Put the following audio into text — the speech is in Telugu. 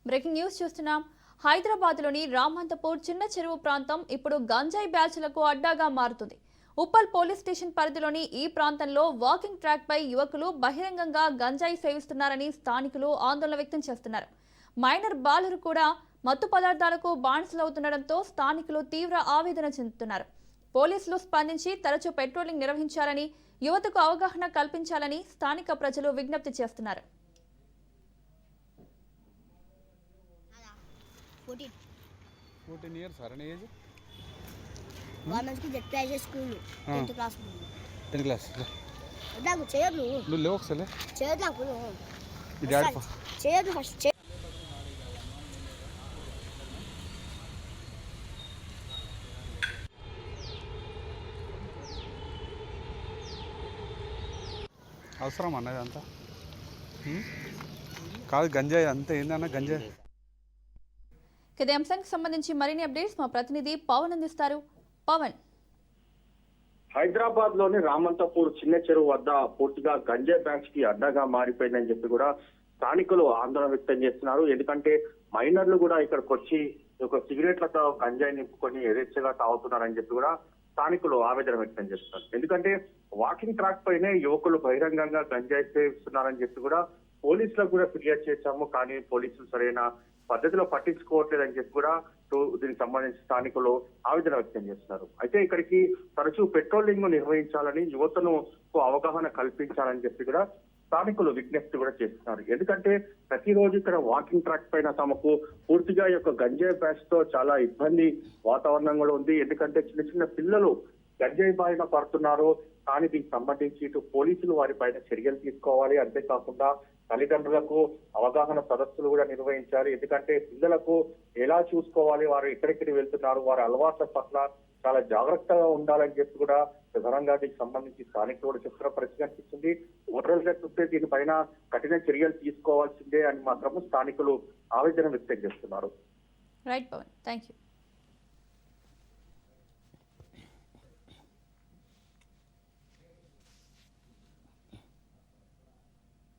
బ్రేకింగ్ న్యూస్ చూస్తున్నాం. హైదరాబాద్లోని రామంతపూర్ చిన్న చెరువు ప్రాంతం ఇప్పుడు గంజాయి బ్యాచ్లకు అడ్డాగా మారుతుంది. ఉప్పల్ పోలీస్ స్టేషన్ పరిధిలోని ఈ ప్రాంతంలో వాకింగ్ ట్రాక్ పై యువకులు బహిరంగంగా గంజాయి సేవిస్తున్నారని స్థానికులు ఆందోళన వ్యక్తం చేస్తున్నారు. మైనర్ బాలురు కూడా మత్తు పదార్థాలకు బానిసలవుతుండటంతో స్థానికులు తీవ్ర ఆవేదన చెందుతున్నారు. పోలీసులు స్పందించి తరచూ పెట్రోలింగ్ నిర్వహించాలని, యువతకు అవగాహన కల్పించాలని స్థానిక ప్రజలు విజ్ఞప్తి చేస్తున్నారు. 14 years are any age? Government ki jet price school 10th class 10th class. నాకు చేయదు నువ్వు లేవు ఒకసారి చేయదు నాకు మీ డాడీ చేయదు ఫస్ట్ అవసరం అన్నది అంతా కాదు గంజాయి అంతా ఏందన్న గంజాయి. ఇదే అంశానికి సంబంధించి మరిన్ని అప్డేట్స్ మా ప్రతినిధి పవన్ అందిస్తారు. పవన్, హైదరాబాద్ లోని రామంతపూర్ చిన్న చెరువు వద్ద పూర్తిగా గంజాయి బ్యాచ్ కి అడ్డాగా మారిపోయిందని చెప్పి కూడా స్థానికులు ఆందోళన వ్యక్తం చేస్తున్నారు. ఎందుకంటే మైనర్లు కూడా ఇక్కడికి వచ్చి ఒక సిగరెట్లతో గంజాయి నింపుకొని యథేచ్ఛగా తాగుతున్నారని చెప్పి కూడా స్థానికులు ఆవేదన వ్యక్తం చేస్తున్నారు. ఎందుకంటే వాకింగ్ ట్రాక్ పైనే యువకులు బహిరంగంగా గంజాయి సేవిస్తున్నారని చెప్పి కూడా పోలీసులకు కూడా ఫిర్యాదు చేశాము, కానీ పోలీసులు సరైన పద్ధతిలో పట్టించుకోవట్లేదని చెప్పి కూడా దీనికి సంబంధించి స్థానికులు ఆవేదన వ్యక్తం చేస్తున్నారు. అయితే ఇక్కడికి తరచూ పెట్రోలింగ్ నిర్వహించాలని, యువతను అవగాహన కల్పించాలని చెప్పి కూడా స్థానికులు విజ్ఞప్తి కూడా చేస్తున్నారు. ఎందుకంటే ప్రతిరోజు ఇక్కడ వాకింగ్ ట్రాక్ పైన తమకు పూర్తిగా ఈ యొక్క గంజాయి బ్యాచ్ తో చాలా ఇబ్బంది వాతావరణం కూడా ఉంది. ఎందుకంటే చిన్న చిన్న పిల్లలు గంజాయి బారిన పడుతున్నారు. కానీ దీనికి సంబంధించి ఇటు పోలీసులు వారిపైన చర్యలు తీసుకోవాలి, అంతేకాకుండా తల్లిదండ్రులకు అవగాహన సదస్సులు కూడా నిర్వహించాలి. ఎందుకంటే పిల్లలకు ఎలా చూసుకోవాలి, వారు ఎక్కడెక్కడికి వెళ్తున్నారు, వారి అలవాట్ల పట్ల చాలా జాగ్రత్తగా ఉండాలని చెప్పి కూడా ప్రధానంగా దీనికి సంబంధించి స్థానికులు కూడా చెప్తున్న పరిస్థితి అనిపిస్తుంది. ఓటర్లుగా చూస్తే దీనిపైన కఠిన చర్యలు తీసుకోవాల్సిందే అని మాత్రము స్థానికులు ఆవేదన వ్యక్తం చేస్తున్నారు. Right Pawan, thank you.